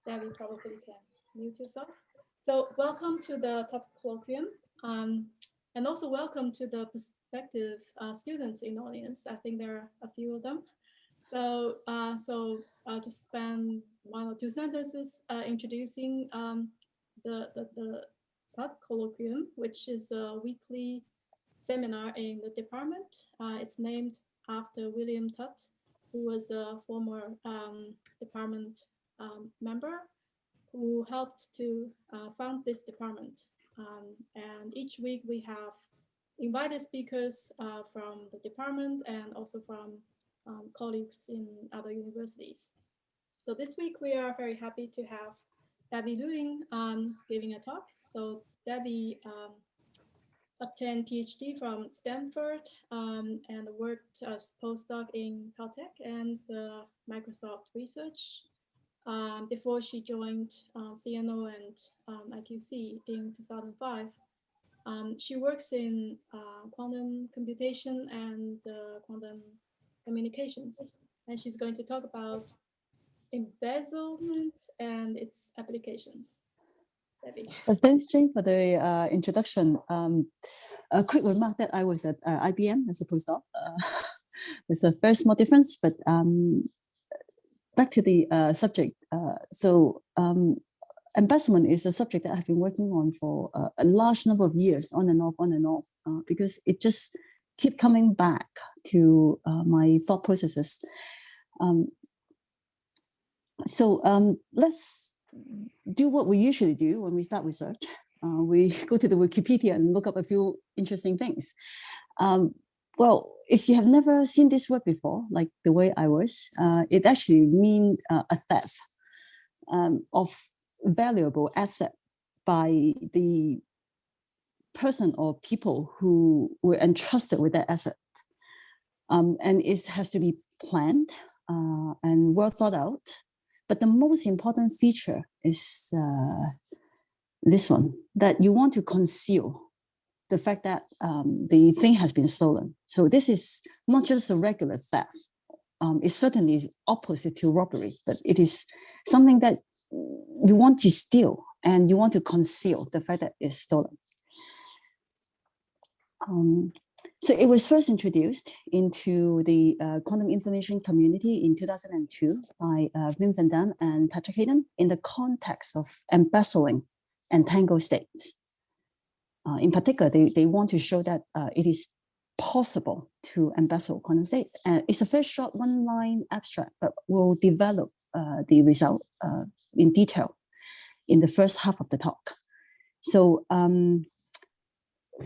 Debbie probably can mute yourself. So welcome to the Tutte Colloquium, and also welcome to the prospective students in the audience. I think there are a few of them. So I'll just spend 1 or 2 sentences introducing the Tutte Colloquium, which is a weekly seminar in the department. It's named after William Tutte, who was a former department member who helped to found this department. And each week we have invited speakers from the department and also from colleagues in other universities. So this week we are very happy to have Debbie Leung giving a talk. So Debbie obtained PhD from Stanford and worked as postdoc in Caltech and Microsoft Research before she joined CNO and IQC in 2005. She works in quantum computation and quantum communications, and she's going to talk about embezzlement and its applications. Debbie. Thanks, Jane, for the introduction. A quick remark that I was at IBM as a postdoc. It's a very small difference, but back to the subject. Embezzlement is a subject that I've been working on for a large number of years, on and off, because it just keep coming back to my thought processes. Let's do what we usually do when we start research. We go to the Wikipedia and look up a few interesting things. Well, if you have never seen this word before, like the way I was, it actually means a theft of valuable asset by the person or people who were entrusted with that asset. And it has to be planned and well thought out. But the most important feature is this one, that you want to conceal the fact that the thing has been stolen. So this is not just a regular theft. It's certainly opposite to robbery, but it is something that you want to steal and you want to conceal the fact that it's stolen. So it was first introduced into the quantum information community in 2002 by Wim van Dam and Patrick Hayden in the context of embezzling entangled states. In particular, they want to show that it is possible to embezzle quantum states. It's a very short one-line abstract, but we'll develop the result in detail in the first half of the talk. So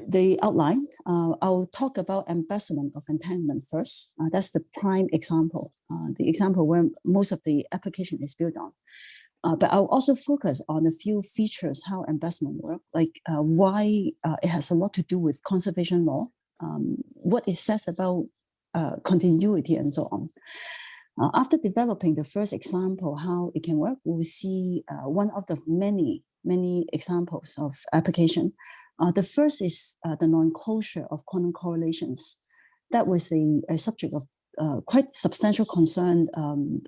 the outline, I'll talk about embezzlement of entanglement first. That's the prime example, the example where most of the application is built on. But I'll also focus on a few features, how embezzlement works, like why it has a lot to do with conservation law, what it says about continuity and so on. After developing the first example, how it can work, we'll see one of the many examples of application. The first is the non-closure of quantum correlations. That was a subject of quite substantial concern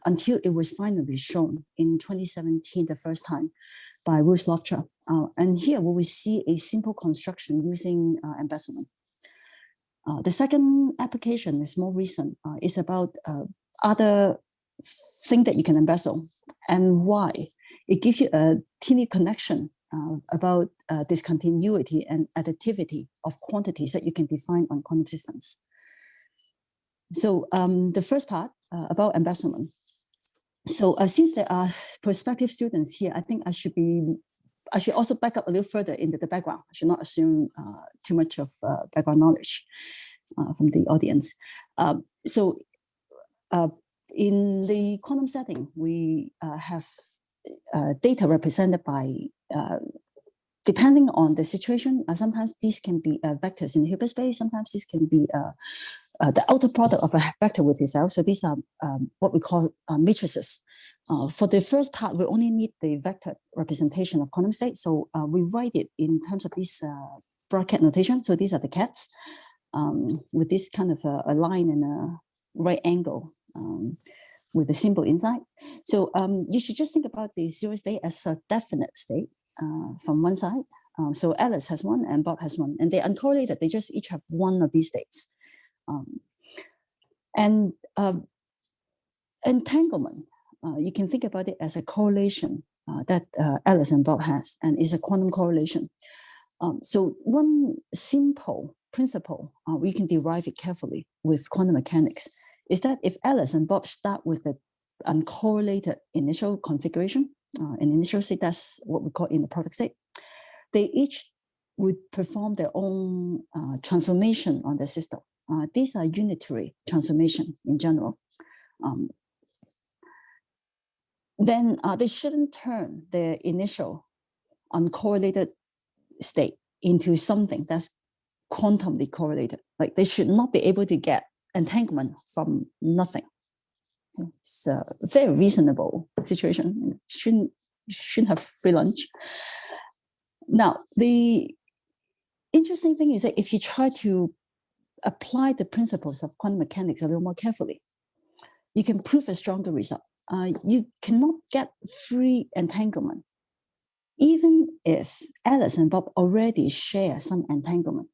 until it was finally shown in 2017, the first time, by Ruth Loftra. And here we will see a simple construction using embezzlement. The second application is more recent. It's about other thing that you can embezzle and why. It gives you a teeny connection about discontinuity and additivity of quantities that you can define on quantum systems. So the first part about embezzlement. So since there are prospective students here, I think I should also back up a little further into the background. I should not assume too much of background knowledge from the audience. In the quantum setting, we have data represented by, depending on the situation, sometimes these can be vectors in the Hilbert space, sometimes this can be the outer product of a vector with itself. So these are what we call matrices. For the first part, we only need the vector representation of quantum state. So we write it in terms of this bracket notation. So these are the cats with this kind of a line and a right angle with a symbol inside. So you should just think about the zero state as a definite state from one side. So Alice has one and Bob has one, and they're uncorrelated. They just each have one of these states. Entanglement, you can think about it as a correlation that Alice and Bob has, and is a quantum correlation. So one simple principle, we can derive it carefully with quantum mechanics, is that if Alice and Bob start with an uncorrelated initial configuration, an initial state, that's what we call in the perfect state, they each would perform their own transformation on the system. These are unitary transformation in general. Then they shouldn't turn their initial uncorrelated state into something that's quantumly correlated. Like they should not be able to get entanglement from nothing. It's a very reasonable situation. Shouldn't have free lunch. Now, the interesting thing is that if you try to apply the principles of quantum mechanics a little more carefully, you can prove a stronger result. You cannot get free entanglement, even if Alice and Bob already share some entanglement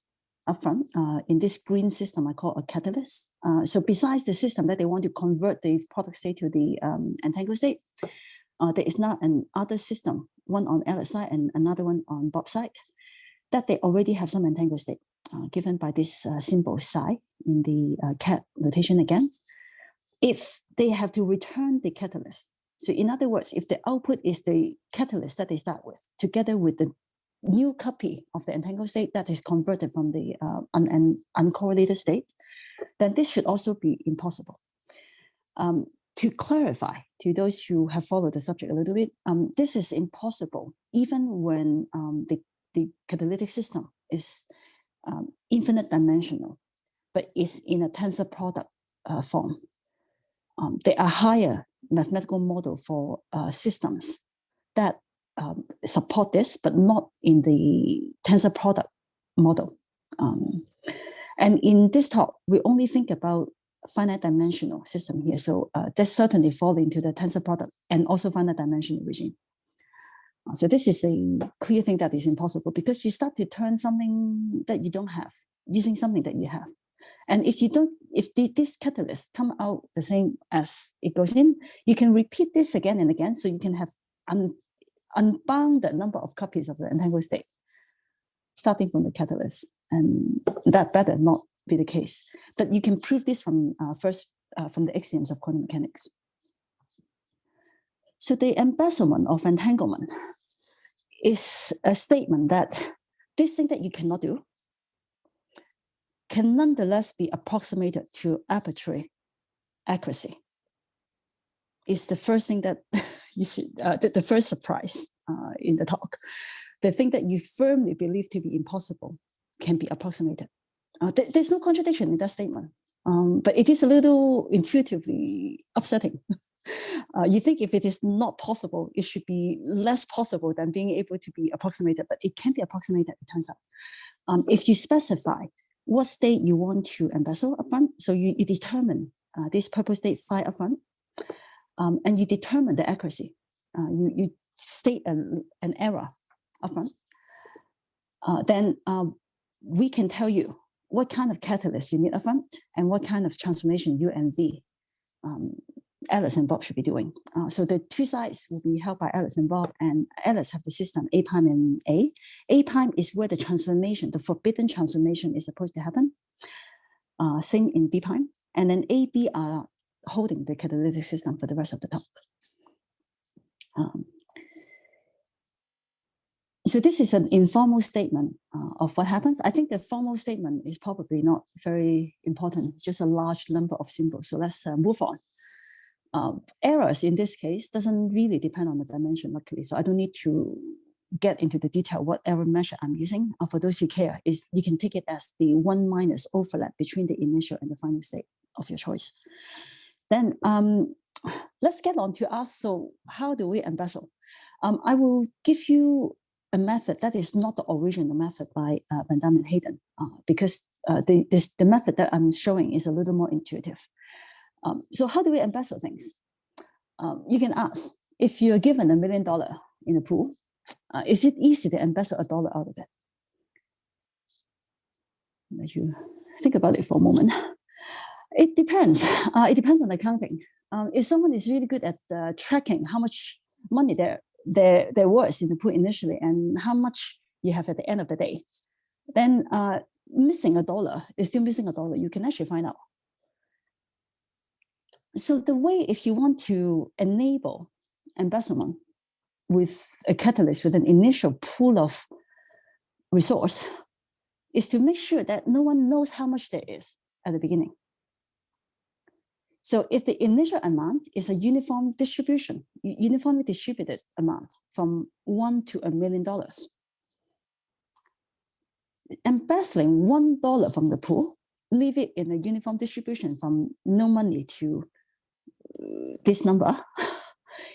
upfront. In this green system, I call a catalyst. So besides the system that they want to convert the product state to the entangled state, there is now another system, one on Alice side and another one on Bob's side, that they already have some entangled state, given by this symbol psi in the cat notation again. If they have to return the catalyst, so in other words, if the output is the catalyst that they start with, together with the new copy of the entangled state that is converted from the uncorrelated state, then this should also be impossible. To clarify to those who have followed the subject a little bit, this is impossible even when the catalytic system is infinite dimensional, but is in a tensor product form. There are higher mathematical model for systems that support this, but not in the tensor product model. And in this talk, we only think about finite dimensional system here. So that certainly fall into the tensor product and also finite dimensional regime. So this is a clear thing that is impossible because you start to turn something that you don't have using something that you have. And if you don't, if this catalyst come out the same as it goes in, you can repeat this again and again. So you can have unbounded number of copies of the entangled state starting from the catalyst. And that better not be the case. But you can prove this from from the axioms of quantum mechanics. So the embezzlement of entanglement is a statement that this thing that you cannot do can nonetheless be approximated to arbitrary accuracy. It's the first thing that you should, the first surprise in the talk. The thing that you firmly believe to be impossible can be approximated. There's no contradiction in that statement, but it is a little intuitively upsetting. You think if it is not possible, it should be less possible than being able to be approximated, but it can be approximated, it turns out. If you specify what state you want to embezzle upfront, so you determine this purple state phi upfront, and you determine the accuracy. You state an error upfront, then we can tell you what kind of catalyst you need upfront and what kind of transformation U and V Alice and Bob should be doing. So the two sides will be held by Alice and Bob, and Alice have the system A prime and A. A prime is where the transformation, the forbidden transformation is supposed to happen. Same in B prime. And then A, B are holding the catalytic system for the rest of the talk. So this is an informal statement of what happens. I think the formal statement is probably not very important, just a large number of symbols. So let's move on. Errors in this case doesn't really depend on the dimension, luckily. So I don't need to get into the detail what error measure I'm using. For those who care, is you can take it as the 1 minus overlap between the initial and the final state of your choice. Then let's get on to ask, so how do we embezzle? I will give you a method that is not the original method by Van Damme and Hayden, because the method that I'm showing is a little more intuitive. So how do we embezzle things? You can ask, if you're given $1 million in a pool, is it easy to embezzle $1 out of it? Let you think about it for a moment. It depends. It depends on the accounting. If someone is really good at tracking how much money there was in the pool initially and how much you have at the end of the day, then missing $1 is still missing $1. You can actually find out. So the way, if you want to enable embezzlement with a catalyst with an initial pool of resource, is to make sure that no one knows how much there is at the beginning. So if the initial amount is a uniform distribution, uniformly distributed amount from $1 to $1 million, embezzling $1 from the pool, leave it in a uniform distribution from no money to this number.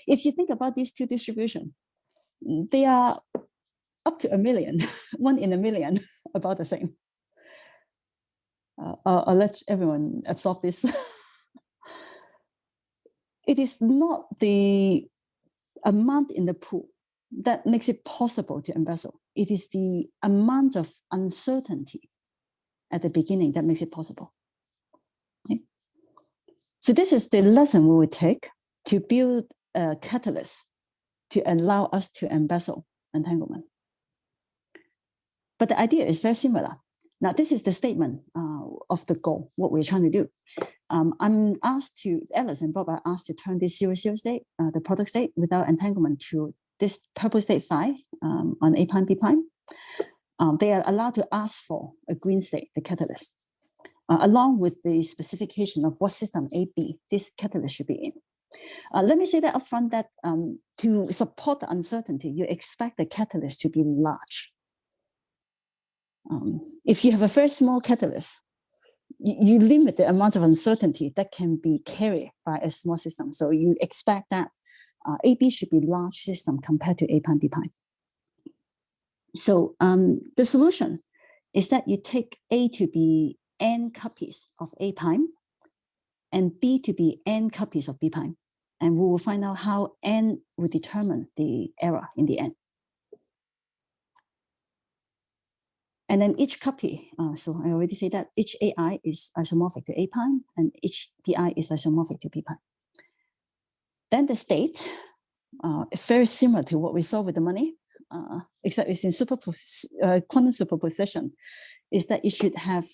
If you think about these two distributions, they are up to 1 million, 1 in a million, about the same. I'll let everyone absorb this. It is not the amount in the pool that makes it possible to embezzle. It is the amount of uncertainty at the beginning that makes it possible. Okay? So this is the lesson we would take to build a catalyst to allow us to embezzle entanglement. But the idea is very similar. Now, this is the statement of the goal, what we're trying to do. I'm asked to, Alice and Bob are asked to turn this 0, 0 state, the product state without entanglement, to this purple state phi on A prime, B prime. They are allowed to ask for a green state, the catalyst, along with the specification of what system A, B this catalyst should be in. Let me say that upfront that to support the uncertainty, you expect the catalyst to be large. If you have a very small catalyst, you limit the amount of uncertainty that can be carried by a small system. So you expect that AB should be large system compared to A prime, B prime. So the solution is that you take A to be n copies of A prime and B to be n copies of B prime. And we will find out how n will determine the error in the end. And then each copy, so I already say that each AI is isomorphic to A prime and each PI is isomorphic to B prime. Then the state, very similar to what we saw with the money, except it's in quantum superposition, is that you should have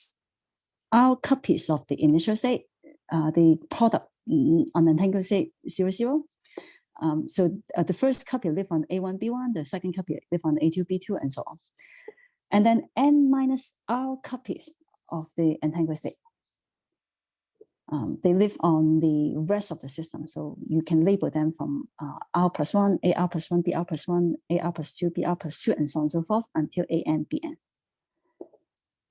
R copies of the initial state, the product on entangled state 0, 0. So the first copy live on A1, B1, the second copy live on A2, B2, and so on. And then n minus R copies of the entangled state. They live on the rest of the system. So you can label them from R plus 1, AR plus 1, BR plus 1, AR plus 2, BR plus 2, and so on and so forth until AN, BN.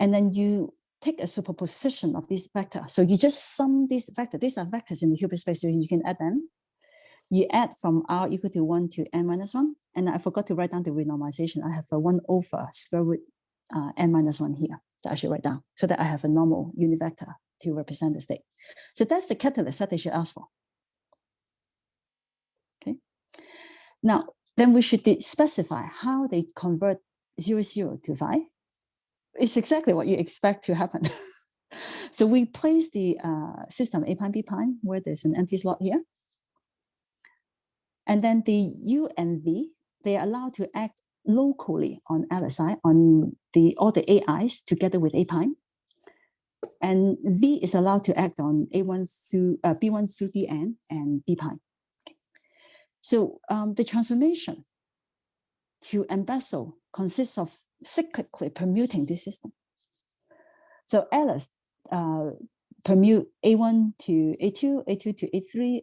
And then you take a superposition of these vectors. So you just sum these vectors. These are vectors in the Hilbert space, so you can add them. You add from R equal to 1 to n minus 1. And I forgot to write down the renormalization. I have a 1 over square root n minus 1 here that I should write down so that I have a normal unit vector to represent the state. So that's the catalyst that they should ask for. Okay. Now, then we should specify how they convert 0, 0 to phi. It's exactly what you expect to happen. So we place the system A prime, B prime, where there's an empty slot here. And then the U and V, they are allowed to act locally on LSI, on all the AIs together with A prime. And V is allowed to act on A1 through B1 through Bn and B prime. Okay. So the transformation to embezzle consists of cyclically permuting this system. So Alice permute A1 to A2, A2 to A3,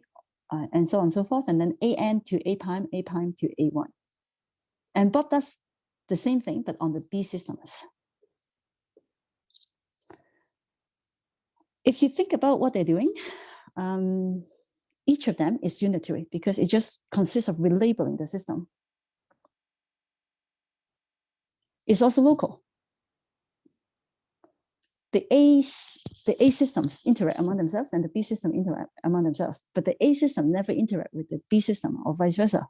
and so on and so forth, and then AN to A prime to A1. And Bob does the same thing, but on the B systems. If you think about what they're doing, each of them is unitary because it just consists of relabeling the system. It's also local. the A systems interact among themselves and the B system interact among themselves, but the A system never interact with the B system or vice versa.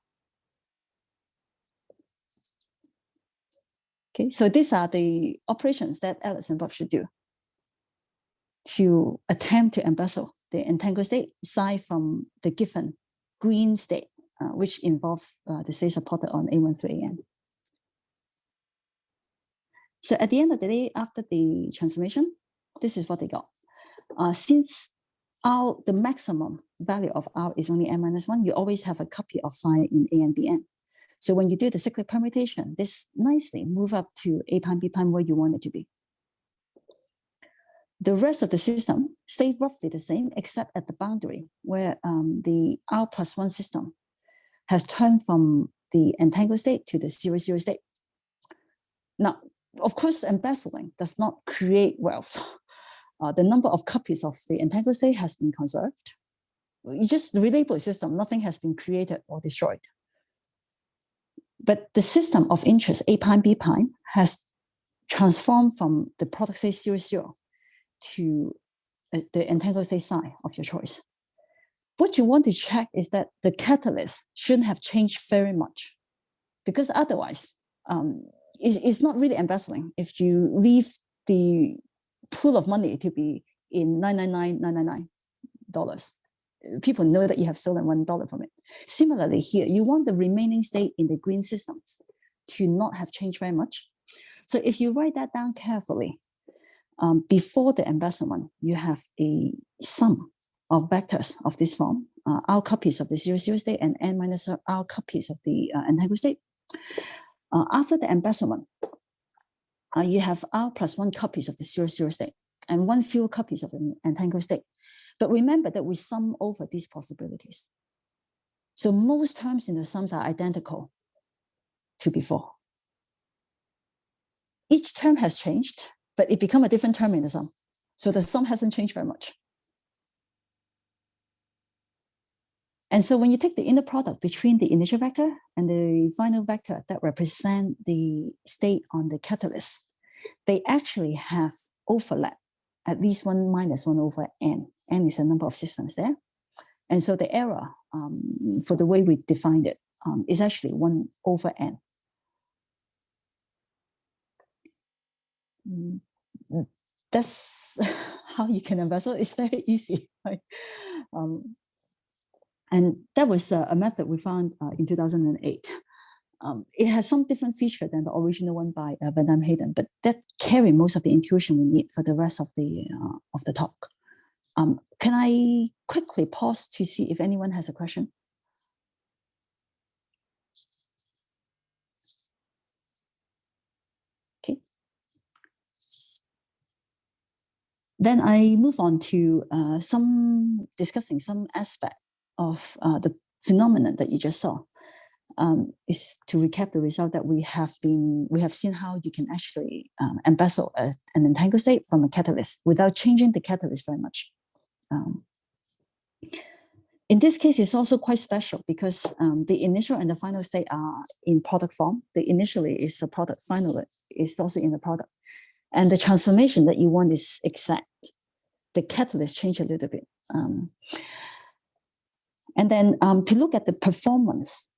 Okay, so these are the operations that Alice and Bob should do to attempt to embezzle the entangled state aside from the given green state, which involve the state supported on A1 through AN. So at the end of the day, after the transformation, this is what they got. Since the maximum value of R is only n-1, you always have a copy of phi in A and Bn. So when you do the cyclic permutation, this nicely move up to A prime, B prime, where you want it to be. The rest of the system stay roughly the same, except at the boundary where the R+1 system has turned from the entangled state to the 0,0 state. Now, of course, embezzling does not create wealth. The number of copies of the entangled state has been conserved. You just relabel system, nothing has been created or destroyed. But the system of interest, A prime, B prime, has transformed from the product state 0,0 to the entangled state psi of your choice. What you want to check is that the catalyst shouldn't have changed very much, because otherwise, it's not really embezzling if you leave the pool of money to be in $999,999. People know that you have stolen $1 from it. Similarly here, you want the remaining state in the green systems to not have changed very much. So if you write that down carefully, before the embezzlement, you have a sum of vectors of this form, R copies of the 0,0 state and n minus R copies of the entangled state. After the embezzlement, you have R+1 copies of the 0,0 state and 1 fewer copies of the entangled state. But remember that we sum over these possibilities. So most terms in the sums are identical to before. Each term has changed, but it becomes a different term in the sum. So the sum hasn't changed very much. And so when you take the inner product between the initial vector and the final vector that represent the state on the catalyst, they actually have overlap, at least 1 minus 1 over n. N is the number of systems there. And so the error for the way we defined it is actually 1 over n. That's how you can embezzle. It's very easy, right? And that was a method we found in 2008. It has some different feature than the original one by Van Damme Hayden, but that carry most of the intuition we need for the rest of the talk. Can I quickly pause to see if anyone has a question? Okay. Then I move on to discussing some aspect of the phenomenon that you just saw. Is to recap the result that we have seen how you can actually embezzle an entangled state from a catalyst without changing the catalyst very much. In this case, it's also quite special because the initial and the final state are in product form. The initially is a product, finally is also in the product. And the transformation that you want is exact. The catalyst change a little bit. And then to look at the performance,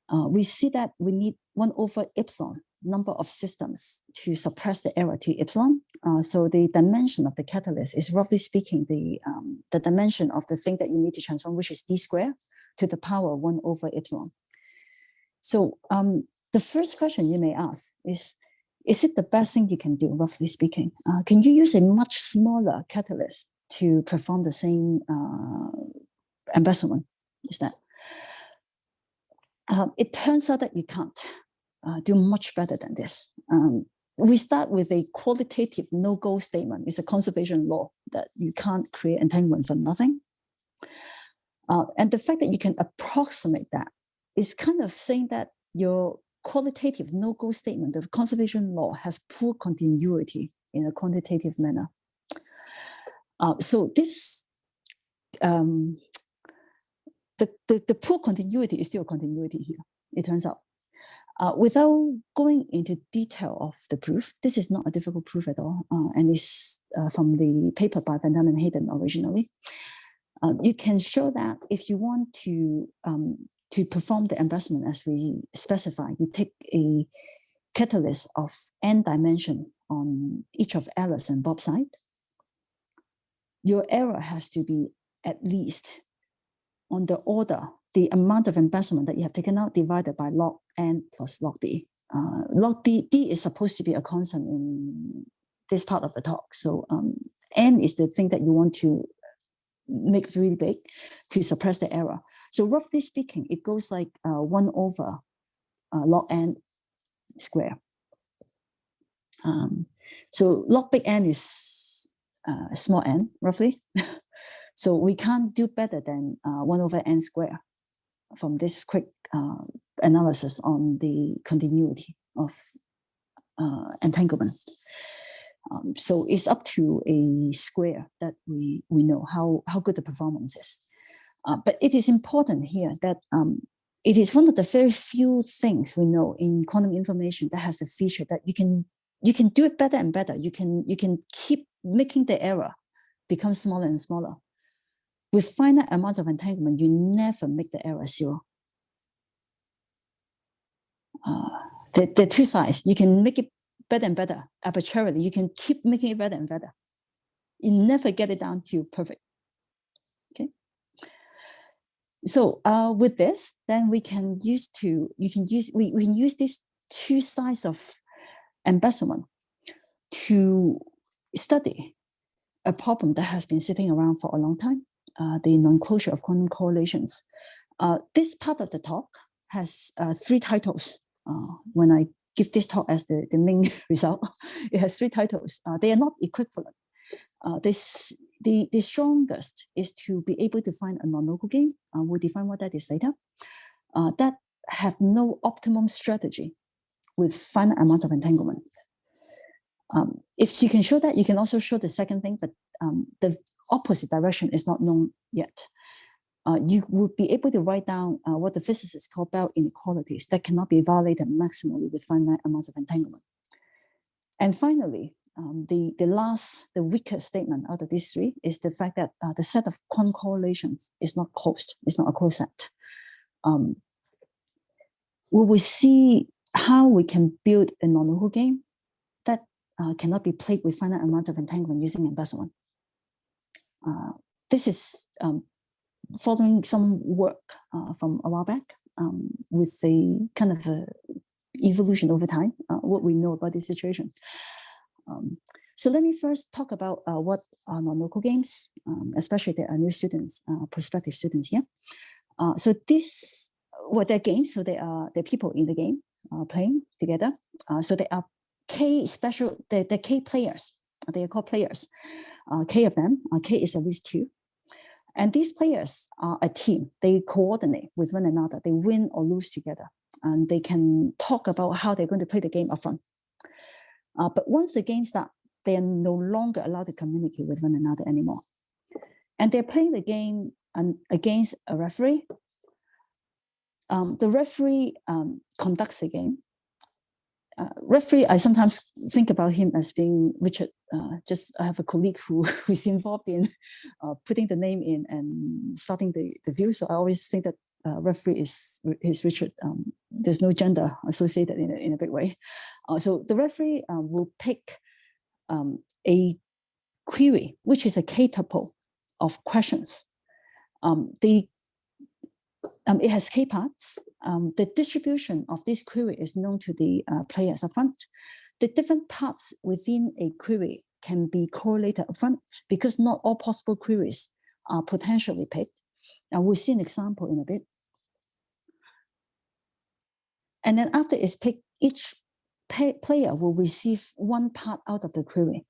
we see that we need 1 over epsilon number of systems to suppress the error to epsilon. So the dimension of the catalyst is, roughly speaking, the dimension of the thing that you need to transform, which is d squared to the power 1 over epsilon. So the first question you may ask is it the best thing you can do, roughly speaking? Can you use a much smaller catalyst to perform the same embezzlement? Is that? It turns out that you can't do much better than this. We start with a qualitative no-go statement. It's a conservation law that you can't create entanglement from nothing. And the fact that you can approximate that is kind of saying that your qualitative no-go statement, the conservation law, has poor continuity in a quantitative manner. So this, the poor continuity is still a continuity here, it turns out. Without going into detail of the proof, this is not a difficult proof at all, and it's from the paper by Van Dam and Hayden originally. You can show that if you want to perform the embezzlement as we specify, you take a catalyst of n dimension on each of Alice and Bob's side. Your error has to be at least on the order, the amount of embezzlement that you have taken out divided by log n plus log d. Log d is supposed to be a constant in this part of the talk. So n is the thing that you want to make really big to suppress the error. So roughly speaking, it goes like 1 over log n square. So log big N is small n, roughly. So we can't do better than 1 over n square from this quick analysis on the continuity of entanglement. So it's up to a square that we know how good the performance is. But it is important here that it is one of the very few things we know in quantum information that has a feature that you can do it better and better. You can keep making the error become smaller and smaller. With finite amounts of entanglement, you never make the error 0. There are two sides. You can make it better and better arbitrarily. You can keep making it better and better. You never get it down to perfect. Okay. So with this, then we can use these two sides of embezzlement to study a problem that has been sitting around for a long time, the non-closure of quantum correlations. This part of the talk has 3 titles. When I give this talk as the main result, it has 3 titles. They are not equivalent. The strongest is to be able to find a non-local game. We'll define what that is later. That have no optimum strategy with finite amounts of entanglement. If you can show that, you can also show the second thing, but the opposite direction is not known yet. You would be able to write down what the physicists call Bell inequalities that cannot be violated maximally with finite amounts of entanglement. And finally, the weakest statement out of these 3 is the fact that the set of quantum correlations is not closed. It's not a closed set. We will see how we can build a non-local game that cannot be played with finite amounts of entanglement using embezzlement. This is following some work from a while back with a kind of evolution over time, what we know about this situation. So let me first talk about what are non-local games, especially there are new students, prospective students here. So they're games, so there are people in the game playing together. So there are they're K players. They are called players. K of them. K is at least 2. And these players are a team. They coordinate with one another. They win or lose together. And they can talk about how they're going to play the game upfront. But once the game starts, they are no longer allowed to communicate with one another anymore. And they're playing the game against a referee. The referee conducts the game. Referee, I sometimes think about him as being Richard. I have a colleague who's involved in putting the name in and starting the view. So I always think that referee is Richard. There's no gender associated in a big way. So the referee will pick a query, which is a k-tuple of questions. It has k parts. The distribution of this query is known to the players up front. The different parts within a query can be correlated up front because not all possible queries are potentially picked. And we'll see an example in a bit. And then after it's picked, each player will receive 1 part out of the query.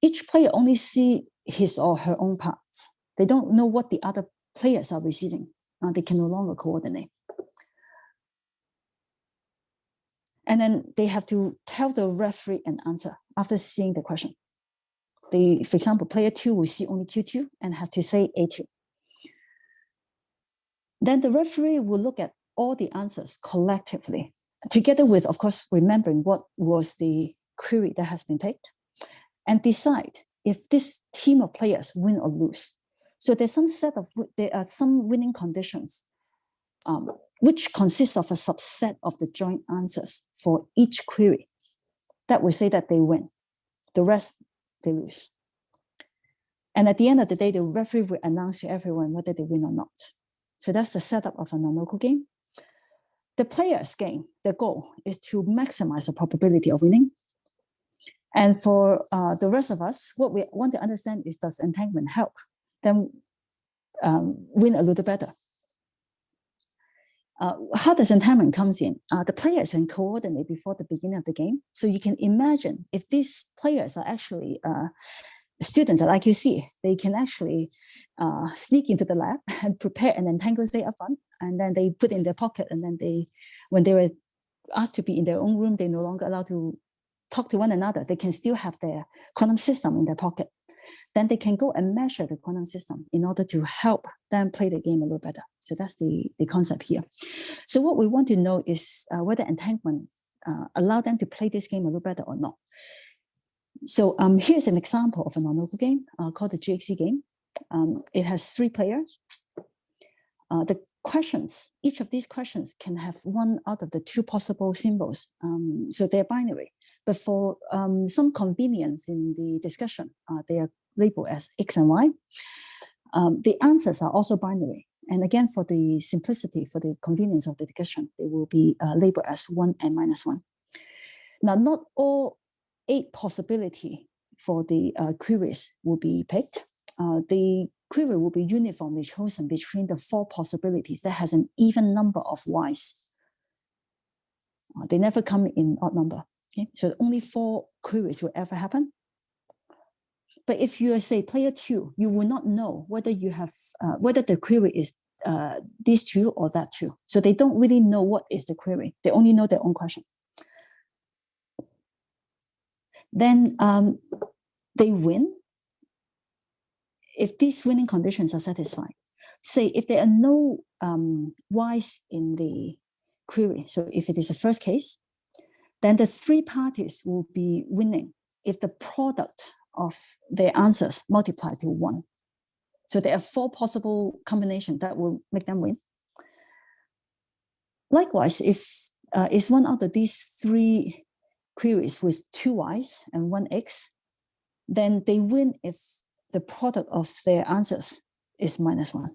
Each player only sees his or her own parts. They don't know what the other players are receiving. They can no longer coordinate. And then they have to tell the referee an answer after seeing the question. For example, player 2 will see only Q2 and has to say A2. Then the referee will look at all the answers collectively, together with, of course, remembering what was the query that has been picked, and decide if this team of players win or lose. So there are some winning conditions, which consists of a subset of the joint answers for each query that will say that they win. The rest, they lose. And at the end of the day, the referee will announce to everyone whether they win or not. So that's the setup of a non-local game. The player's game, the goal is to maximize the probability of winning. And for the rest of us, what we want to understand is, does entanglement help them win a little better? How does entanglement comes in? The players can coordinate before the beginning of the game. So you can imagine if these players are actually students at IQC, they can actually sneak into the lab and prepare an entangled state up front, and then they put it in their pocket, and then when they were asked to be in their own room, they're no longer allowed to talk to one another. They can still have their quantum system in their pocket. Then they can go and measure the quantum system in order to help them play the game a little better. So that's the concept here. So what we want to know is whether entanglement allow them to play this game a little better or not. So here's an example of a non-local game called the Gxc Game. It has 3 players. The questions, each of these questions can have one out of the 2 possible symbols. So they're binary. But for some convenience in the discussion, they are labeled as X and Y. The answers are also binary. And again, for the simplicity, for the convenience of the discussion, they will be labeled as 1 and -1. Now, not all 8 possibilities for the queries will be picked. The query will be uniformly chosen between the 4 possibilities that has an even number of Ys. They never come in odd number. Okay? So only 4 queries will ever happen. But if you are, say, player 2, you will not know whether you have whether the query is these 2 or that 2. So they don't really know what is the query. They only know their own question. Then they win if these winning conditions are satisfied. Say if there are no Ys in the query, so if it is a first case, then the 3 parties will be winning if the product of their answers multiply to 1. So there are 4 possible combinations that will make them win. Likewise, if it's one out of these 3 queries with 2 Ys and 1 X, then they win if the product of their answers is -1.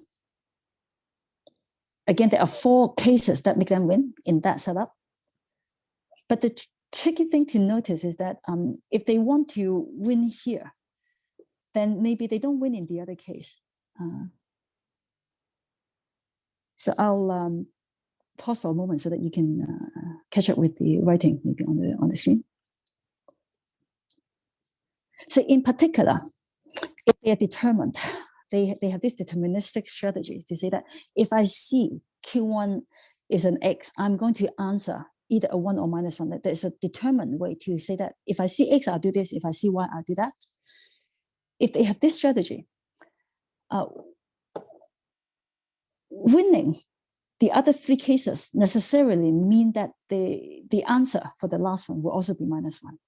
Again, there are 4 cases that make them win in that setup. But the tricky thing to notice is that if they want to win here, then maybe they don't win in the other case. So I'll pause for a moment so that you can catch up with the writing maybe on the screen. So in particular, if they are determined, they have this deterministic strategy to say that if I see Q1 is an X, I'm going to answer either a 1 or -1. There's a determined way to say that if I see X, I'll do this. If I see Y, I'll do that. If they have this strategy, winning the other 3 cases necessarily mean that the answer for the last one will also be -1.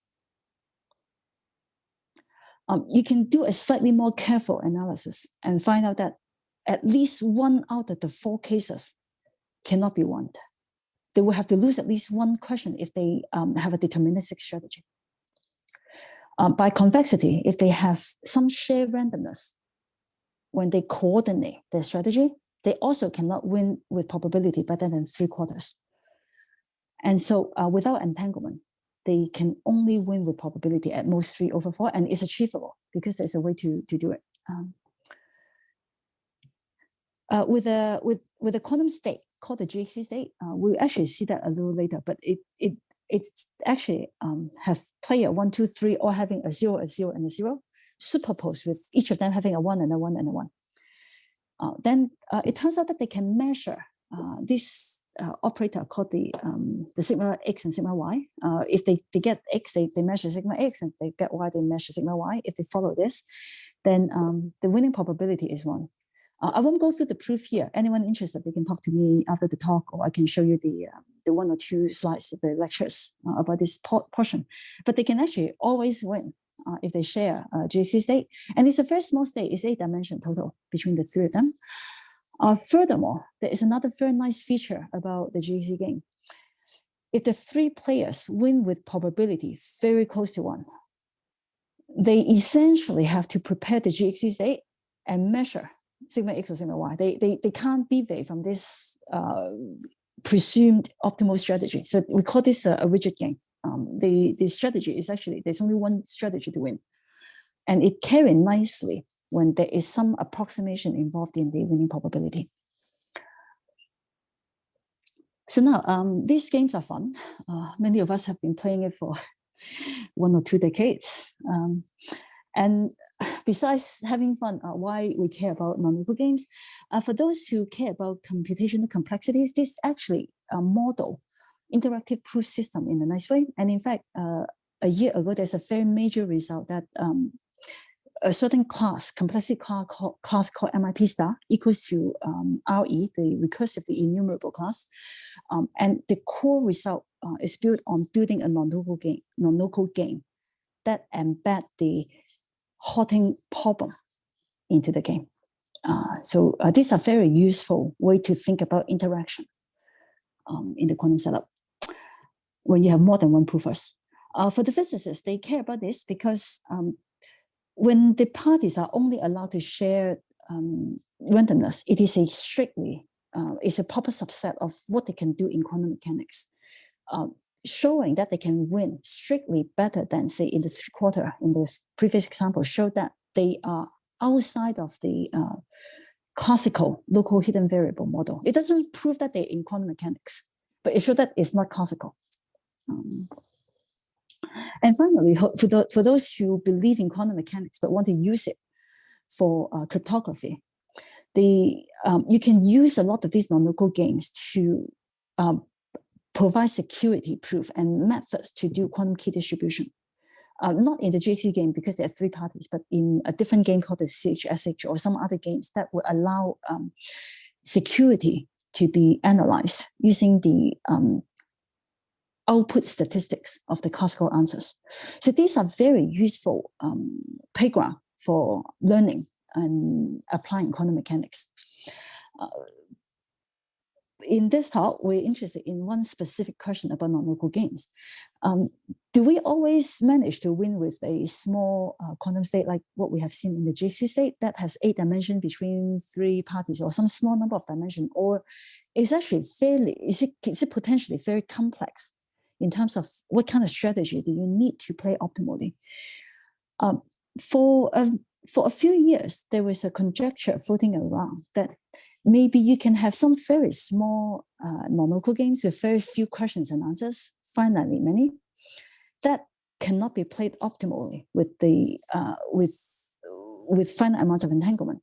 You can do a slightly more careful analysis and find out that at least 1 out of the 4 cases cannot be won. They will have to lose at least 1 question if they have a deterministic strategy. By convexity, if they have some shared randomness when they coordinate their strategy, they also cannot win with probability better than 3/4. And so without entanglement, they can only win with probability at most 3/4, and it's achievable because there's a way to do it. With a quantum state called the Gxc state, we'll actually see that a little later, but it's actually have player 1, 2, 3 all having a 0, a 0, and a 0, superposed with each of them having a 1 and a 1 and a 1. Then it turns out that they can measure this operator called the sigma X and sigma Y. If they get X, they measure sigma X, and they get Y, they measure sigma Y. If they follow this, then the winning probability is 1. I won't go through the proof here. Anyone interested, they can talk to me after the talk, or I can show you the 1 or 2 slides of the lectures about this portion. But they can actually always win if they share a Gxc state. And it's a very small state. It's 8 dimensions total between the 3 of them. Furthermore, there is another very nice feature about the Gxc game. If the 3 players win with probability very close to 1, they essentially have to prepare the Gxc state and measure sigma x or sigma y. They can't deviate from this presumed optimal strategy. So we call this a rigid game. The strategy is actually, there's only one strategy to win. And it carries nicely when there is some approximation involved in the winning probability. So now, these games are fun. Many of us have been playing it for 1 or 2 decades. And besides having fun, why we care about non-local games? For those who care about computational complexities, this actually model interactive proof system in a nice way. And in fact, a year ago, there's a very major result that a certain class, complexity class called MIP star equals to RE, the recursively enumerable class. And the core result is built on building a non-local game that embed the halting problem into the game. So these are very useful way to think about interaction in the quantum setup when you have more than one proofers. For the physicists, they care about this because when the parties are only allowed to share randomness, it is a strictly, it's a proper subset of what they can do in quantum mechanics, showing that they can win strictly better than, say, in the 3/4 in the previous example, showed that they are outside of the classical local hidden variable model. It doesn't prove that they're in quantum mechanics, but it shows that it's not classical. And finally, for those who believe in quantum mechanics but want to use it for cryptography, you can use a lot of these non-local games to provide security proof and methods to do quantum key distribution. Not in the Gxc game because there are 3 parties, but in a different game called the CHSH or some other games that would allow security to be analyzed using the output statistics of the classical answers. So these are very useful playground for learning and applying quantum mechanics. In this talk, we're interested in one specific question about non-local games. Do we always manage to win with a small quantum state like what we have seen in the Gxc state that has 8 dimensions between 3 parties or some small number of dimensions? Or is actually is it potentially very complex in terms of what kind of strategy do you need to play optimally? For a few years, there was a conjecture floating around that maybe you can have some very small non-local games with very few questions and answers, finitely many, that cannot be played optimally with the with finite amounts of entanglement.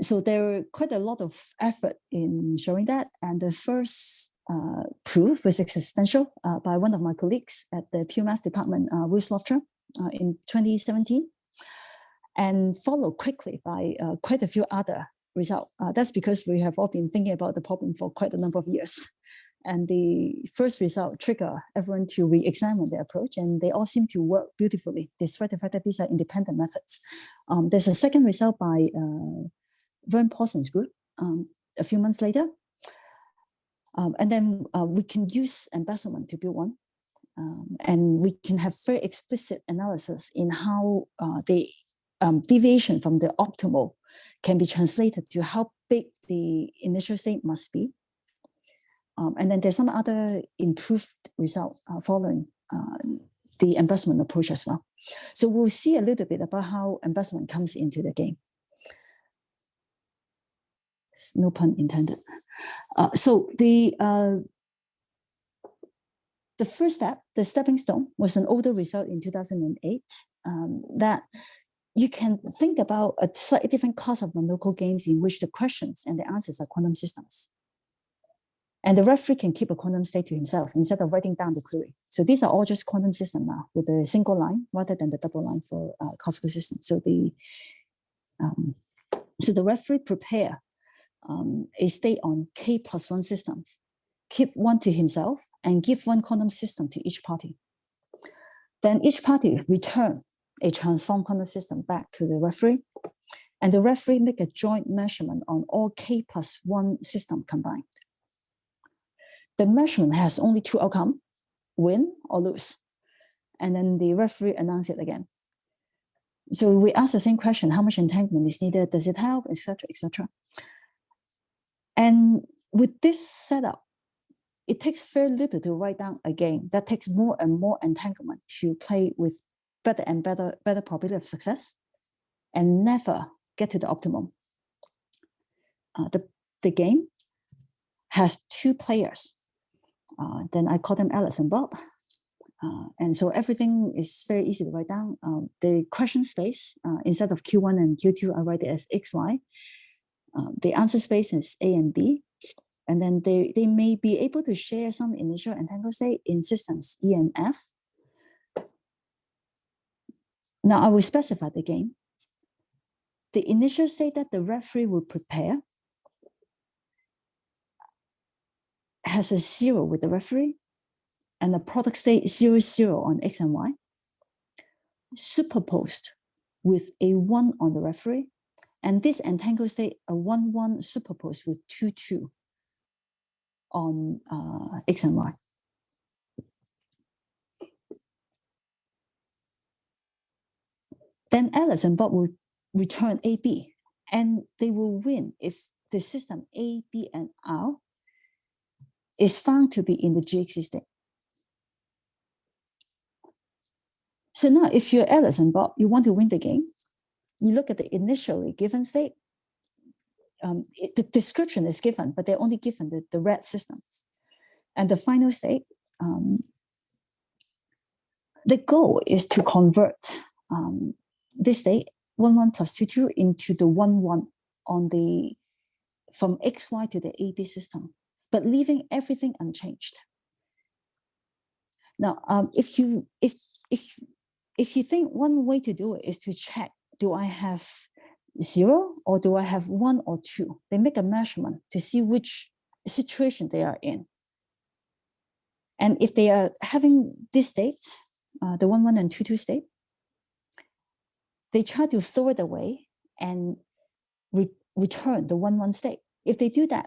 So there were quite a lot of effort in showing that, and the first proof was existential by one of my colleagues at the pure math department, Will Slofter, in 2017. And followed quickly by quite a few other results. That's because we have all been thinking about the problem for quite a number of years. And the first result triggered everyone to re-examine their approach, and they all seem to work beautifully, despite the fact that these are independent methods. There's a second result by Vern Paulson's group a few months later. And then we can use embezzlement to build one. And we can have very explicit analysis in how the deviation from the optimal can be translated to how big the initial state must be. And then there's some other improved result following the embezzlement approach as well. So we'll see a little bit about how embezzlement comes into the game. No pun intended. So the first step, the stepping stone, was an older result in 2008 that you can think about a slightly different class of non-local games in which the questions and the answers are quantum systems. And the referee can keep a quantum state to himself instead of writing down the query. So these are all just quantum systems now with a single line rather than the double line for classical systems. So So the referee prepare a state on k+1 systems, keep one to himself, and give one quantum system to each party. Then each party return a transformed quantum system back to the referee, and the referee make a joint measurement on all k+1 system combined. The measurement has only two outcomes, win or lose. And then the referee announce it again. So we ask the same question, how much entanglement is needed? Does it help, etc., etc. And with this setup, it takes very little to write down a game that takes more and more entanglement to play with better and better probability of success and never get to the optimum. The game has two players. Then I call them Alice and Bob. And so everything is very easy to write down. The question space, instead of Q1 and Q2, I write it as X, Y. The answer space is A and B. And then they may be able to share some initial entangled state in systems E and F. Now I will specify the game. The initial state that the referee will prepare has a 0 with the referee, and the product state 0, 0 on X and Y, superposed with a 1 on the referee, and this entangled state, a 1, 1 superposed with 2, 2 on X and Y. Then Alice and Bob will return A, B, and they will win if the system A, B, and R is found to be in the Gxc state. So now if you're Alice and Bob, you want to win the game, you look at the initially given state. The description is given, but they're only given the red systems. And the final state, the goal is to convert this state, 1, 1 plus 2, 2, into the 1, 1 on the, from XY to the AB system, but leaving everything unchanged. Now, if you think one way to do it is to check, do I have 0 or do I have 1 or 2? They make a measurement to see which situation they are in. And if they are having this state, the 1, 1 and 2, 2 state, they try to throw it away and return the 1, 1 state. If they do that,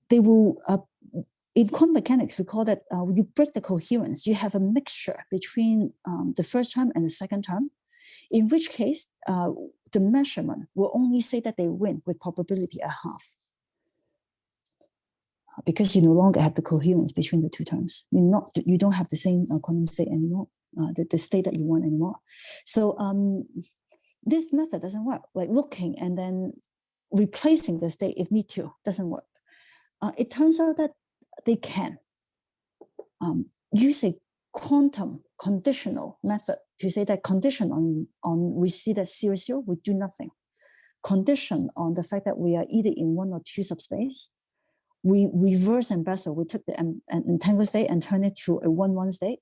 they will, in quantum mechanics, we call that you break the coherence. You have a mixture between the first term and the second term, in which case the measurement will only say that they win with probability at half, because you no longer have the coherence between the two terms. You don't have the same quantum state anymore, the state that you want anymore. So this method doesn't work. Like looking and then replacing the state if need to doesn't work. It turns out that they can use a quantum conditional method to say that condition on we see that 0, 0, we do nothing. Condition on the fact that we are either in 1 or 2 subspace. We reverse embezzle. We took the entangled state and turn it to a 1, 1 state.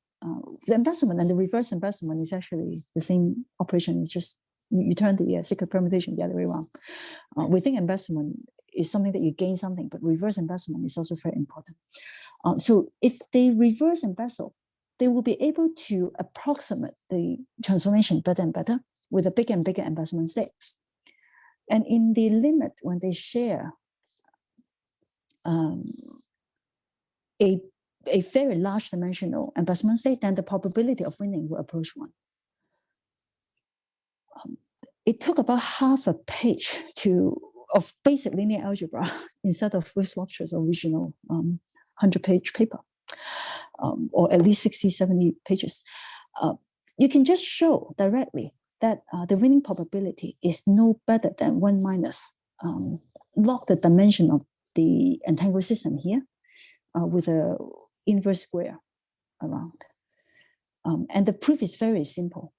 The embezzlement and the reverse embezzlement is actually the same operation. It's just you turn the secret permutation the other way around. We think embezzlement is something that you gain something, but reverse embezzlement is also very important. So if they reverse embezzle, they will be able to approximate the transformation better and better with a bigger and bigger embezzlement state. And in the limit, when they share a very large dimensional embezzlement state, then the probability of winning will approach 1. It took about half a page of basic linear algebra instead of Wislofter's original 100-page paper, or at least 60, 70 pages. You can just show directly that the winning probability is no better than 1 minus log the dimension of the entangled system here with a inverse square around. And the proof is very simple.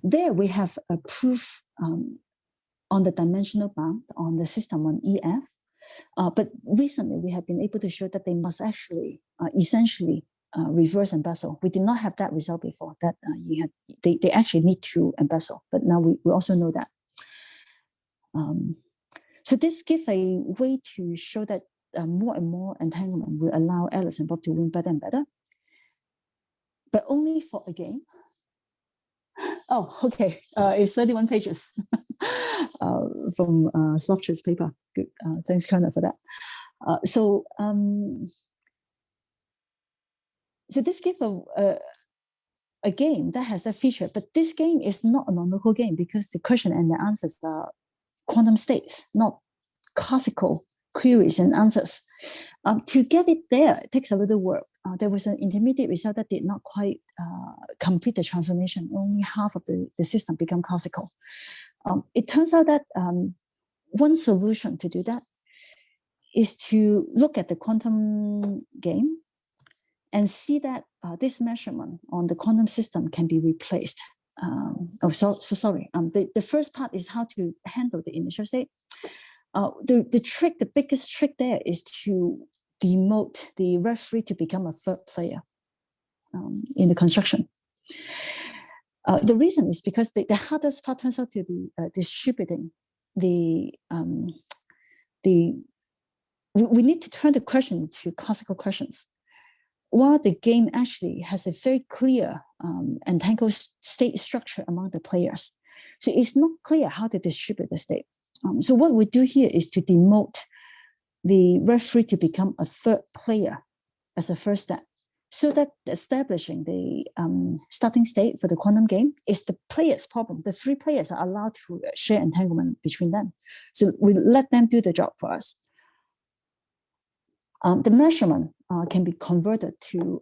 There we have a proof on the dimensional bound on the system on EF. But recently we have been able to show that they must actually essentially reverse embezzle. We did not have that result before, that they actually need to embezzle, but now we also know that. So this gives a way to show that more and more entanglement will allow Alice and Bob to win better and better, but only for a game. Oh, okay. It's 31 pages from Softchair's paper. Good. Thanks, Kerner, for that. So this gives a game that has that feature, but this game is not a non-local game because the question and the answers are quantum states, not classical queries and answers. To get it there, it takes a little work. There was an intermediate result that did not quite complete the transformation. Only half of the system become classical. It turns out that one solution to do that is to look at the quantum game and see that this measurement on the quantum system can be replaced. Sorry. The first part is how to handle the initial state. The biggest trick there is to demote the referee to become a third player in the construction. The reason is because the hardest part turns out to be distributing we need to turn the question to classical questions, while the game actually has a very clear entangled state structure among the players. So it's not clear how to distribute the state. So what we do here is to demote the referee to become a third player as a first step, so that establishing the starting state for the quantum game is the player's problem. The three players are allowed to share entanglement between them. So we let them do the job for us. The measurement can be converted to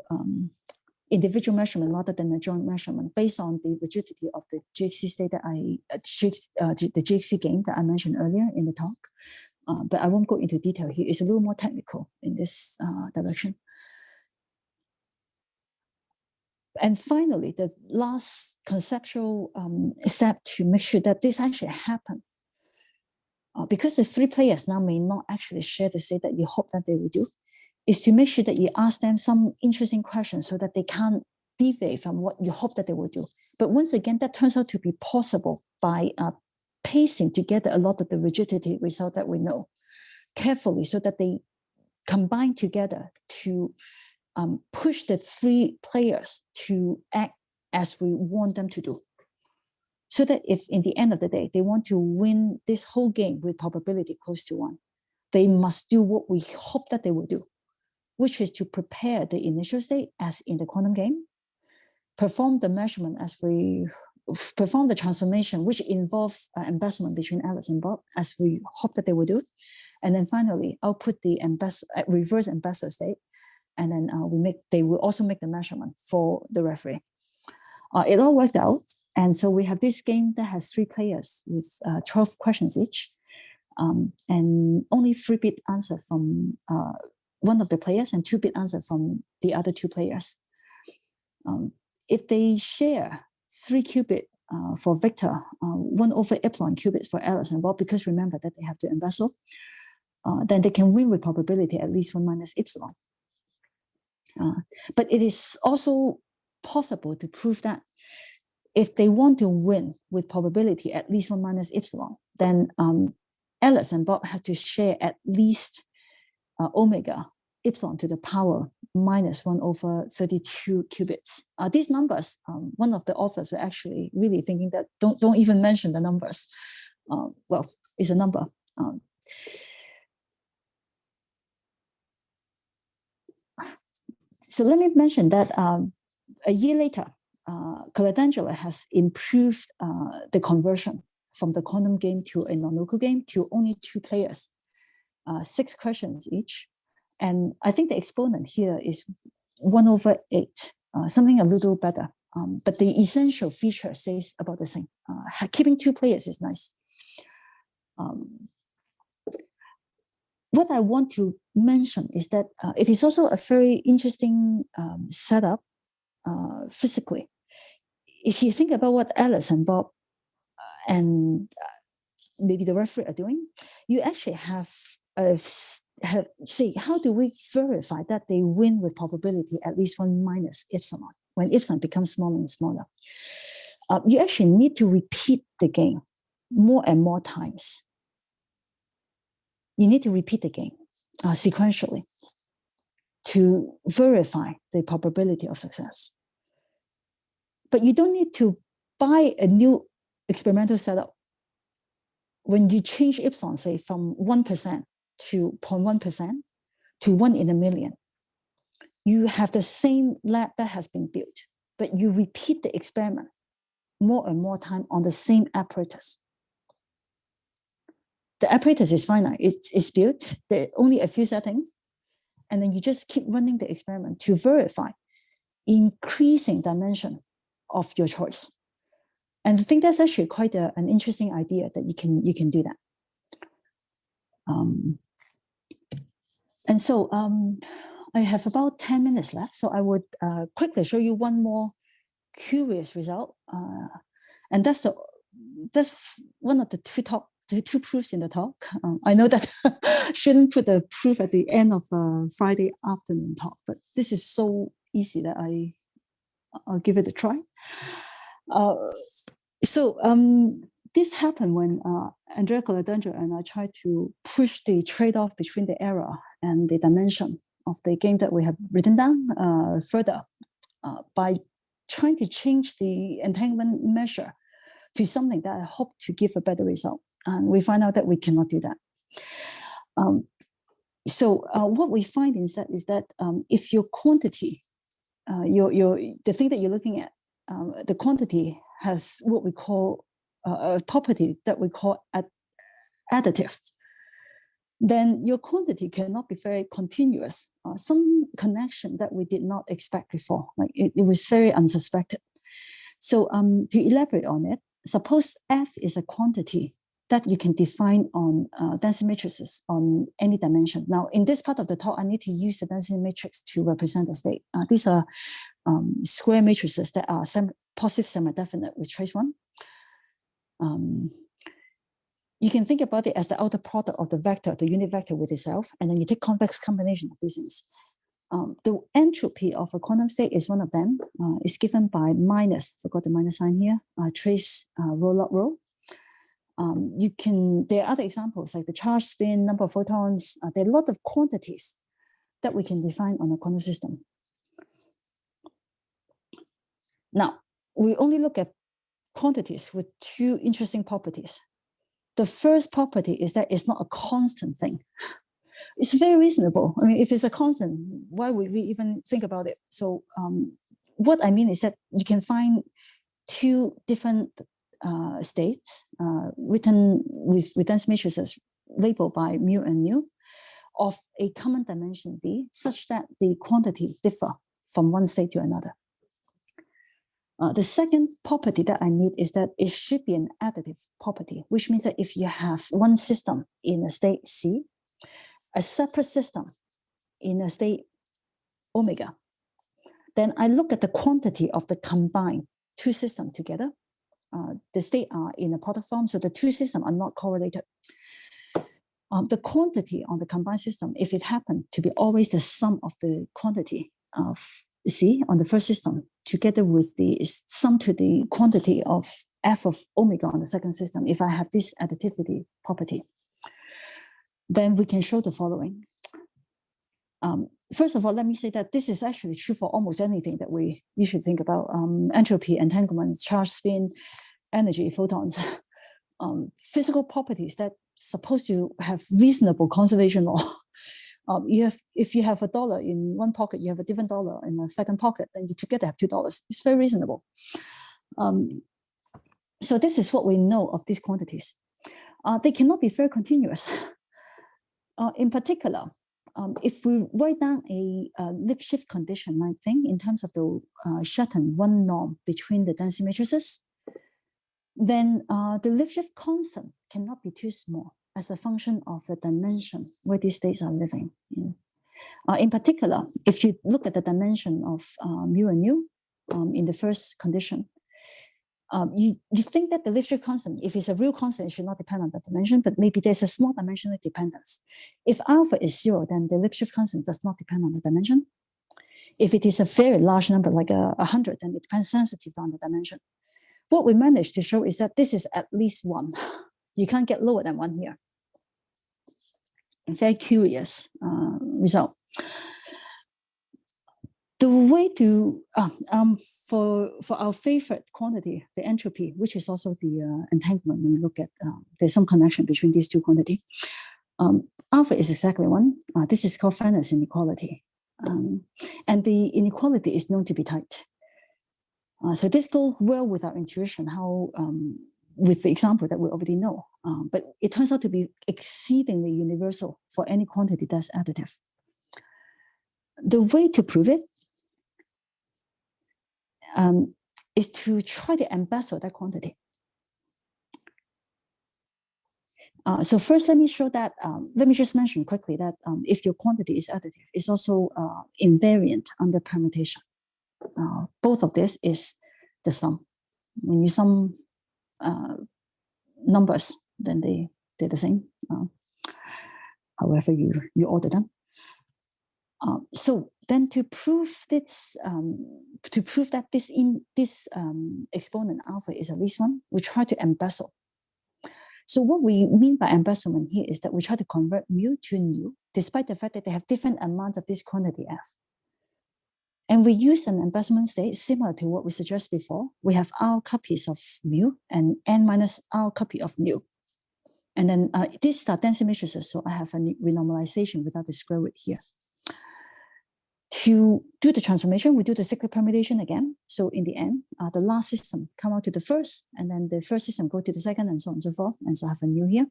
individual measurement rather than a joint measurement based on the rigidity of the Gxc state that the Gxc game that I mentioned earlier in the talk. But I won't go into detail here. It's a little more technical in this direction. And finally, the last conceptual step to make sure that this actually happens, because the three players now may not actually share the state that you hope that they will do, is to make sure that you ask them some interesting questions so that they can't deviate from what you hope that they will do. But once again, that turns out to be possible by pasting together a lot of the rigidity result that we know carefully, so that they combine together to push the three players to act as we want them to do. So that if in the end of the day, they want to win this whole game with probability close to 1, they must do what we hope that they will do, which is to prepare the initial state as in the quantum game, perform the measurement as we perform the transformation, which involves embezzlement between Alice and Bob, as we hope that they will do. And then finally, output the reverse embezzle state. And then they will also make the measurement for the referee. It all worked out. And so we have this game that has 3 players with 12 questions each, and only 3-bit answer from one of the players and 2-bit answer from the other 2 players. If they share 3 qubit for Victor, 1 over epsilon qubits for Alice and Bob, because remember that they have to embezzle, then they can win with probability at least 1 minus epsilon. But it is also possible to prove that if they want to win with probability at least 1 minus epsilon, then Alice and Bob have to share at least omega epsilon to the power minus 1 over 32 qubits. These numbers, one of the authors were actually really thinking that don't even mention the numbers. Well, it's a number. So let me mention that a year later, Colangelo has improved the conversion from the quantum game to a non-local game to only 2 players, 6 questions each. And I think the exponent here is 1 over 8, something a little better. But the essential feature stays about the same. Keeping 2 players is nice. What I want to mention is that it is also a very interesting setup physically. If you think about what Alice and Bob and maybe the referee are doing, you actually have a see, how do we verify that they win with probability at least 1 minus epsilon, when epsilon becomes smaller and smaller? You actually need to repeat the game more and more times. You need to repeat the game sequentially to verify the probability of success. But you don't need to buy a new experimental setup. When you change epsilon, say from 1% to 0.1% to 1 in a million, you have the same lab that has been built, but you repeat the experiment more and more time on the same apparatus. The apparatus is finite, it's built, there are only a few settings, and then you just keep running the experiment to verify increasing dimension of your choice. And I think that's actually quite an interesting idea that you can do that. And so I have about 10 minutes left, so I would quickly show you one more curious result. And that's one of the two proofs in the talk. I know that shouldn't put the proof at the end of a Friday afternoon talk, but this is so easy that I'll give it a try. This happened when Andrea Coladendro and I tried to push the trade-off between the error and the dimension of the game that we have written down further by trying to change the entanglement measure to something that I hope to give a better result. And we find out that we cannot do that. What we find instead is that if your quantity, the thing that you're looking at, the quantity has what we call a property that we call additive, then your quantity cannot be very continuous. Some connection that we did not expect before, like it was very unsuspected. So to elaborate on it, suppose F is a quantity that you can define on density matrices on any dimension. Now, in this part of the talk, I need to use the density matrix to represent the state. These are square matrices that are positive semi-definite with trace 1. You can think about it as the outer product of the vector, the unit vector with itself, and then you take complex combination of these things. The entropy of a quantum state is one of them. It's given by minus, forgot the minus sign here, trace rho log rho. There are other examples like the charge spin, number of photons. There are a lot of quantities that we can define on a quantum system. Now, we only look at quantities with two interesting properties. The first property is that it's not a constant thing. It's very reasonable. I mean, if it's a constant, why would we even think about it? So what I mean is that you can find two different states written with density matrices labeled by mu and nu of a common dimension d, such that the quantities differ from one state to another. The second property that I need is that it should be an additive property, which means that if you have one system in a state C, a separate system in a state omega, then I look at the quantity of the combined two systems together. The state are in a product form, so the two systems are not correlated. The quantity on the combined system, if it happened to be always the sum of the quantity of C on the first system, together with the sum to the quantity of F of omega on the second system, if I have this additivity property, then we can show the following. First of all, let me say that this is actually true for almost anything that you should think about. Entropy, entanglement, charge spin, energy, photons, physical properties that supposed to have reasonable conservation law. If you have $1 in one pocket, you have a different dollar in a second pocket, then you together have $2. It's very reasonable. So this is what we know of these quantities. They cannot be very continuous. In particular, if we write down a Lipschitz condition like thing in terms of the Shelton one norm between the density matrices, then the Lipschitz constant cannot be too small as a function of the dimension where these states are living in. In particular, if you look at the dimension of mu and nu in the first condition, you think that the Lipschitz constant, if it's a real constant, it should not depend on the dimension, but maybe there's a small dimensional dependence. If alpha is 0, then the Lipschitz constant does not depend on the dimension. If it is a very large number, like 100, then it depends sensitive on the dimension. What we managed to show is that this is at least 1. You can't get lower than 1 here. A very curious result. The way to, for our favorite quantity, the entropy, which is also the entanglement, when you look at, there's some connection between these two quantities. Alpha is exactly 1. This is called fairness inequality. And the inequality is known to be tight. So this goes well with our intuition, how, with the example that we already know. But it turns out to be exceedingly universal for any quantity that's additive. The way to prove it is to try to embezzle that quantity. So first, let me show that, let me just mention quickly that if your quantity is additive, it's also invariant under permutation. Both of this is the sum. When you sum numbers, then they're the same, however you order them. So then to prove this, that this exponent alpha is at least 1, we try to embezzle. So what we mean by embezzlement here is that we try to convert mu to nu, despite the fact that they have different amounts of this quantity f. And we use an embezzlement state similar to what we suggested before. We have r copies of mu and n minus r copy of nu. And then these are density matrices, so I have a renormalization without the square root here. To do the transformation, we do the cyclic permutation again. So in the end, the last system come out to the first, and then the first system go to the second, and so on and so forth. And so I have a nu here.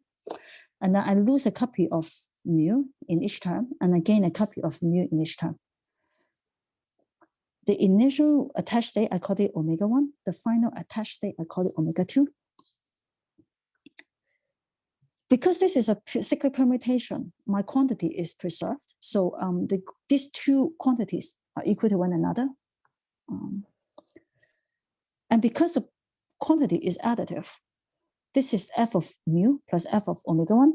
And then I lose a copy of mu in each term, and I gain a copy of mu in each term. The initial attached state, I call it omega 1. The final attached state, I call it omega 2. Because this is a cyclic permutation, my quantity is preserved. So these two quantities are equal to one another. And because the quantity is additive, this is f of mu plus f of omega 1.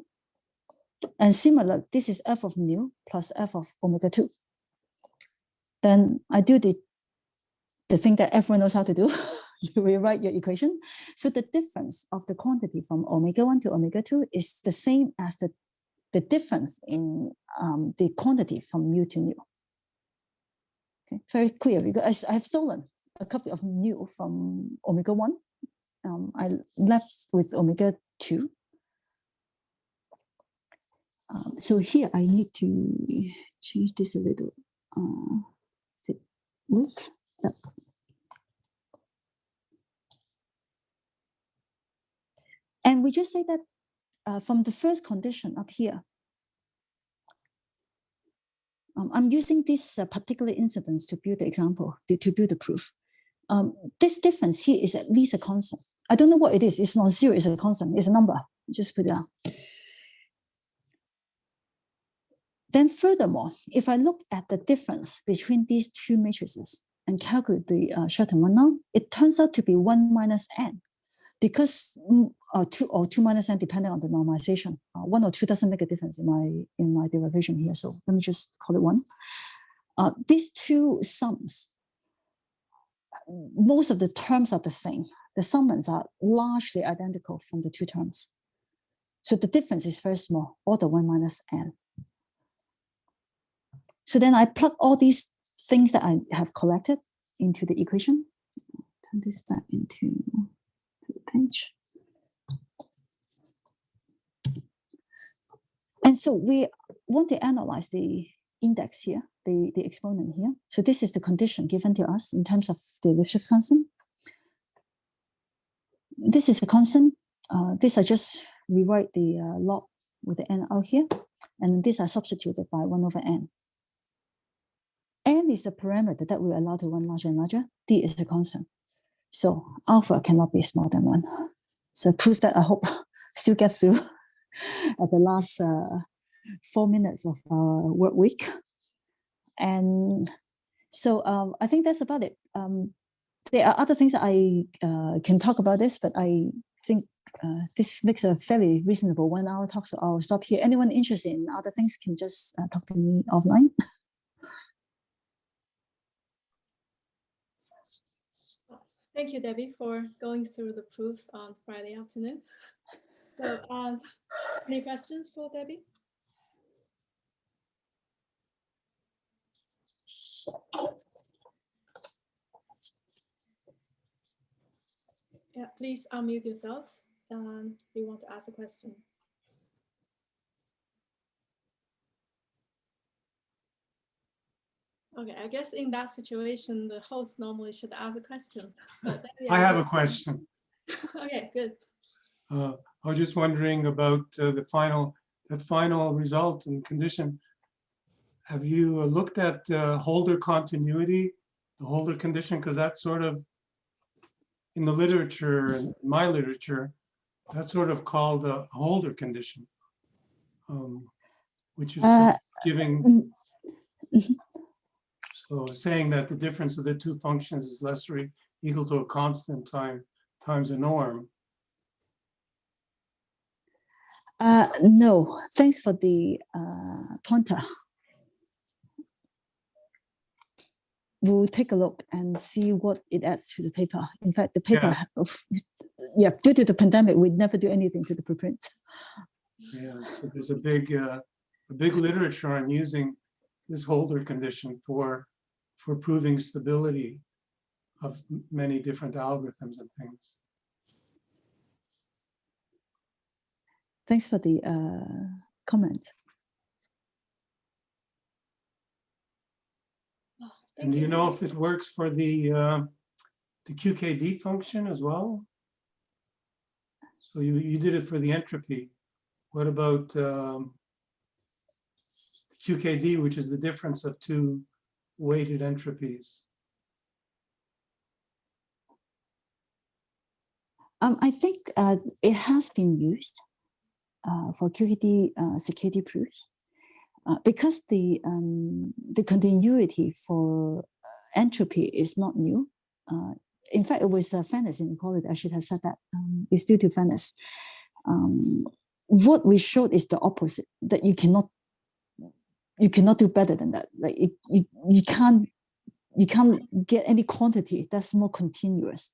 And similar, this is f of mu plus f of omega 2. Then I do the thing that everyone knows how to do. You rewrite your equation. So the difference of the quantity from omega 1 to omega 2 is the same as the difference in the quantity from mu to nu. Okay, very clear, because I have stolen a copy of nu from omega 1. I left with omega 2. So here I need to change this a little. Look. And we just say that from the first condition up here, I'm using this particular incidence to build the example, to build the proof. This difference here is at least a constant. I don't know what it is. It's not 0, it's a constant. It's a number. Just put it down. Then furthermore, if I look at the difference between these two matrices and calculate the shortened one now, it turns out to be 1 minus n. Because 2 or 2 minus n, depending on the normalization, 1 or 2 doesn't make a difference in my derivation here. So let me just call it 1. These two sums, most of the terms are the same. The summands are largely identical from the two terms. So the difference is very small, order 1 minus n. So then I plug all these things that I have collected into the equation. Turn this back into the page. And so we want to analyze the index here, the exponent here. So this is the condition given to us in terms of the Lipschitz constant. This is a constant. This I just rewrite the log with the n out here. And these are substituted by 1 over n. N is the parameter that we allow to run larger and larger. D is the constant. So alpha cannot be smaller than 1. So proof that I hope still get through at the last 4 minutes of our work week. And so I think that's about it. there are other things that I can talk about this, but I think this makes a very reasonable 1 hour talk, so I'll stop here. Anyone interested in other things can just talk to me offline. Thank you, Debbie, for going through the proof on Friday afternoon. So, any questions for Debbie? Yeah, please unmute yourself if you want to ask a question. Okay, I guess in that situation, the host normally should ask a question. But I have a question. Okay, good. I was just wondering about the final result and condition. Have you looked at holder continuity, the holder condition? Because that's sort of, in the literature, in my literature, that's sort of called a holder condition, which is giving, so saying that the difference of the two functions is less or equal to a constant times a norm. No, thanks for the pointer. We'll take a look and see what it adds to the paper. In fact, the paper, yeah, due to the pandemic, we never do anything to the preprint. Yeah, so there's a big literature on using this holder condition for proving stability of many different algorithms and things. Thanks for the comment. And do you know if it works for the QKD function as well? So you did it for the entropy. What about QKD, which is the difference of two weighted entropies? I think it has been used for QKD security proofs because the continuity for entropy is not new. In fact, it was fairness inequality. I should have said that. It's due to fairness. What we showed is the opposite, that you cannot do better than that. Like you can't get any quantity that's more continuous.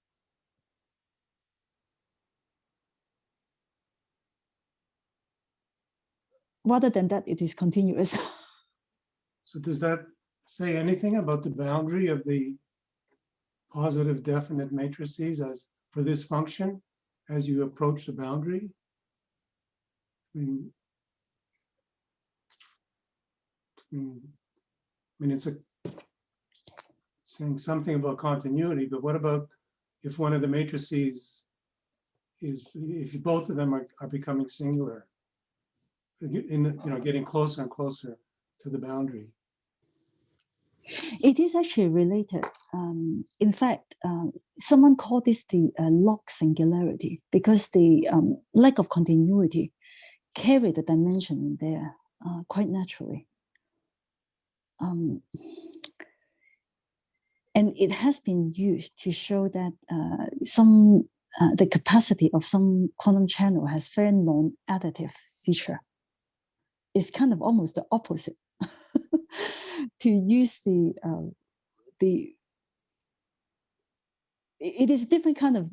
Rather than that, it is continuous. So does that say anything about the boundary of the positive definite matrices as for this function as you approach the boundary? I mean, it's saying something about continuity, but what about if one of the matrices if both of them are becoming singular, getting closer and closer to the boundary? It is actually related. In fact, someone called this the Lock Singularity because the lack of continuity carried the dimension in there quite naturally. And it has been used to show that the capacity of some quantum channel has very non-additive feature. It's kind of almost the opposite. To use it is a different kind of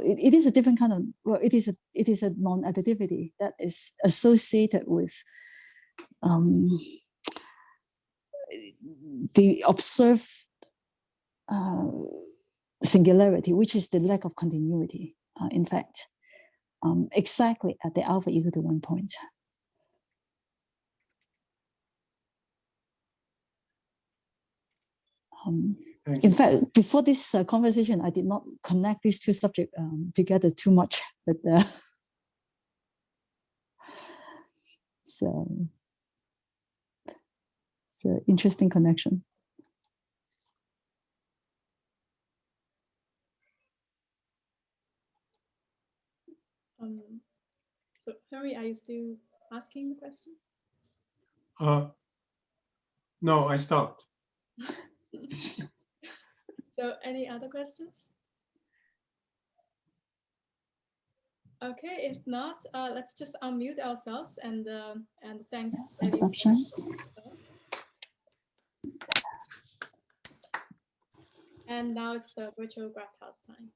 it is a different kind of it is a non-additivity that is associated with the observed singularity, which is the lack of continuity. In fact, exactly at the alpha equal to 1 point. In fact, before this conversation, I did not connect these two subjects together too much, but so it's an interesting connection. So Henry, are you still asking the question? No, I stopped. So any other questions? Okay, if not, let's just unmute ourselves and thank Debbie. Stop sharing. And now it's the virtual graph task time.